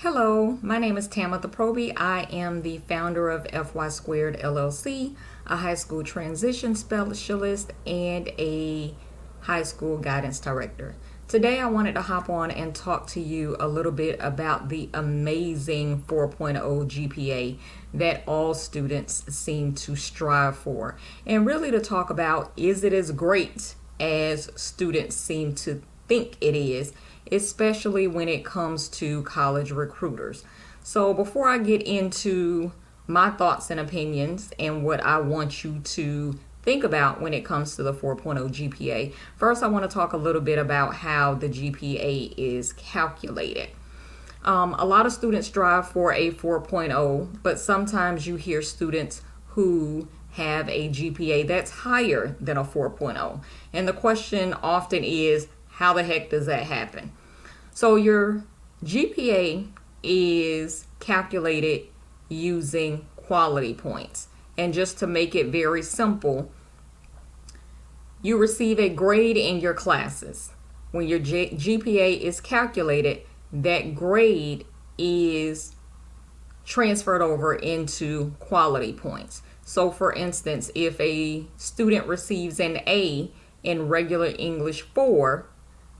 Hello, my name is Tamitha Proby. I am the founder of FY Squared LLC, a high school transition specialist, and a high school guidance director. Today I wanted to hop on and talk to you a little bit about the amazing 4.0 GPA that all students seem to strive for, and really to talk about, is it as great as students seem to think it is, especially when it comes to college recruiters. So before I get into my thoughts and opinions and what I want you to think about when it comes to the 4.0 GPA, first I want to talk a little bit about how the GPA is calculated. A lot of students strive for a 4.0, but sometimes you hear students who have a GPA that's higher than a 4.0. And the question often is, how the heck does that happen? So your GPA is calculated using quality points. And just to make it very simple, you receive a grade in your classes. When your GPA is calculated, that grade is transferred over into quality points. So for instance, if a student receives an A in regular English 4,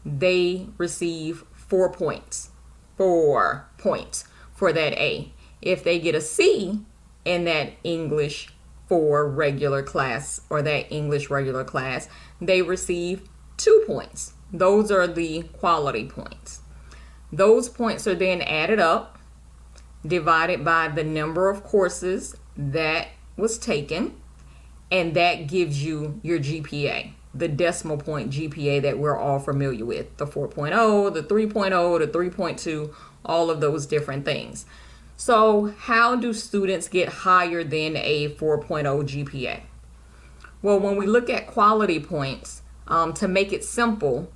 they receive 4 points. 4 points for that A. If they get a C in that English 4 regular class or that English regular class, they receive 2 points. Those are the quality points. Those points are then added up, divided by the number of courses that was taken, and that gives you your GPA. The decimal point GPA that we're all familiar with, the 4.0, the 3.0, the 3.2, all of those different things. So how do students get higher than a 4.0 GPA? Well, when we look at quality points, to make it simple,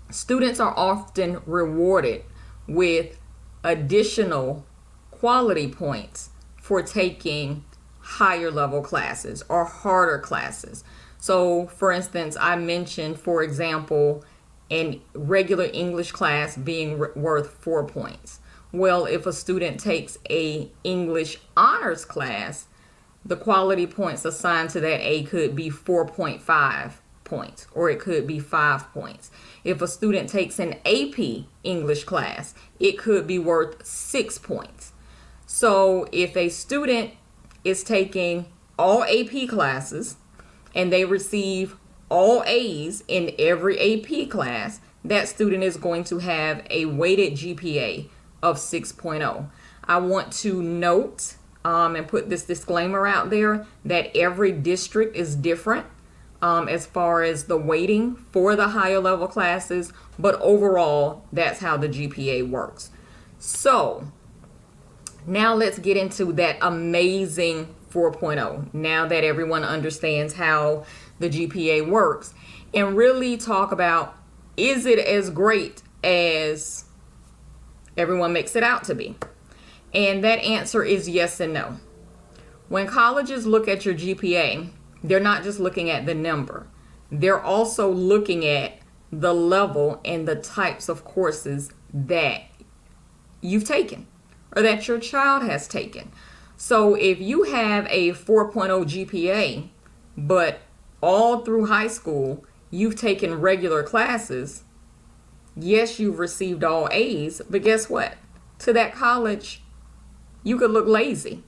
students are often rewarded with additional quality points for taking higher level classes or harder classes. So, for instance, I mentioned, for example, a regular English class being worth 4 points. Well, if a student takes a English honors class, the quality points assigned to that A could be 4.5 points, or it could be 5 points. If a student takes an AP English class, it could be worth 6 points. So, if a student is taking all AP classes, and they receive all A's in every AP class, that student is going to have a weighted GPA of 6.0. I want to note and put this disclaimer out there that every district is different as far as the weighting for the higher level classes, but overall, that's how the GPA works. So now let's get into that amazing 4.0, now that everyone understands how the GPA works, and really talk about, is it as great as everyone makes it out to be? And that answer is yes and no. When colleges look at your GPA, they're not just looking at the number. They're also looking at the level and the types of courses that you've taken or that your child has taken. So if you have a 4.0 GPA, but all through high school, you've taken regular classes, yes, you've received all A's, but guess what? To that college, you could look lazy.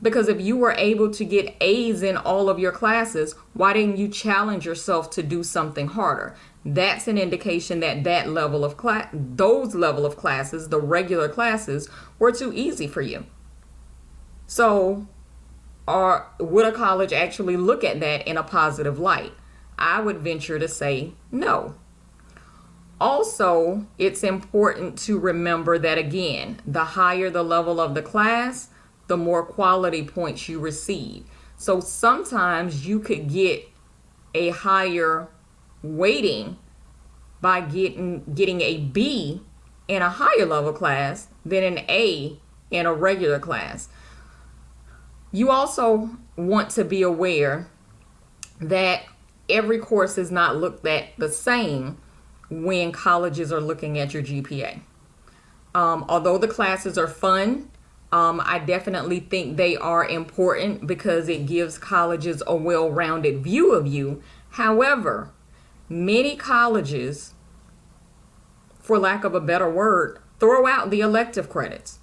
Because if you were able to get A's in all of your classes, why didn't you challenge yourself to do something harder? That's an indication that those level of classes, the regular classes, were too easy for you. So, would a college actually look at that in a positive light? I would venture to say no. Also, it's important to remember that, again, the higher the level of the class, the more quality points you receive. So sometimes you could get a higher weighting by getting a B in a higher level class than an A in a regular class. You also want to be aware that every course is not looked at the same when colleges are looking at your GPA. Although the classes are fun, I definitely think they are important because it gives colleges a well-rounded view of you. However, many colleges, for lack of a better word, throw out the elective credits.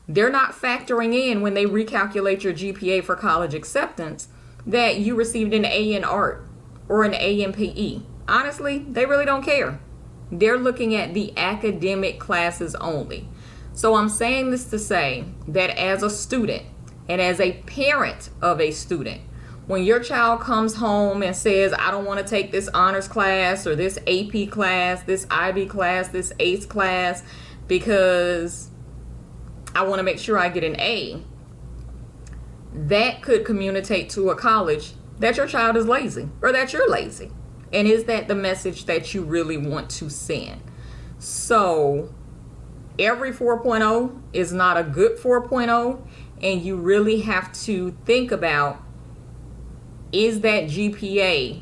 They're not factoring in when they recalculate your GPA for college acceptance that you received an A in art or an A in PE. Honestly, they really don't care. They're looking at the academic classes only. So I'm saying this to say that as a student and as a parent of a student, when your child comes home and says, I don't want to take this honors class or this AP class, this IB class, this ACE class, because I want to make sure I get an A, that could communicate to a college that your child is lazy or that you're lazy. And is that the message that you really want to send? So every 4.0 is not a good 4.0, and you really have to think about, is that GPA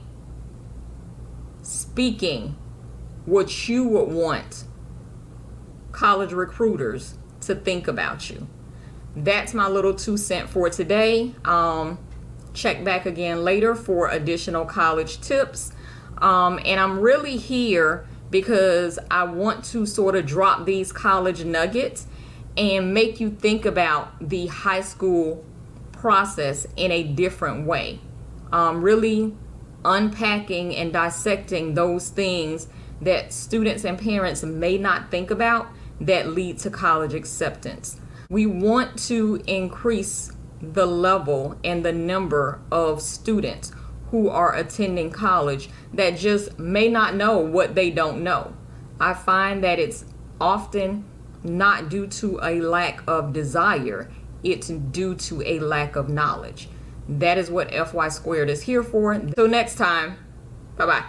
speaking what you would want college recruiters to think about you? That's my little 2 cents for today. Check back again later for additional college tips. And I'm really here because I want to sort of drop these college nuggets and make you think about the high school process in a different way. Really unpacking and dissecting those things that students and parents may not think about that lead to college acceptance. We want to increase the level and the number of students who are attending college that just may not know what they don't know. I find that it's often not due to a lack of desire, it's due to a lack of knowledge. That is what FY Squared is here for. Until next time, bye-bye.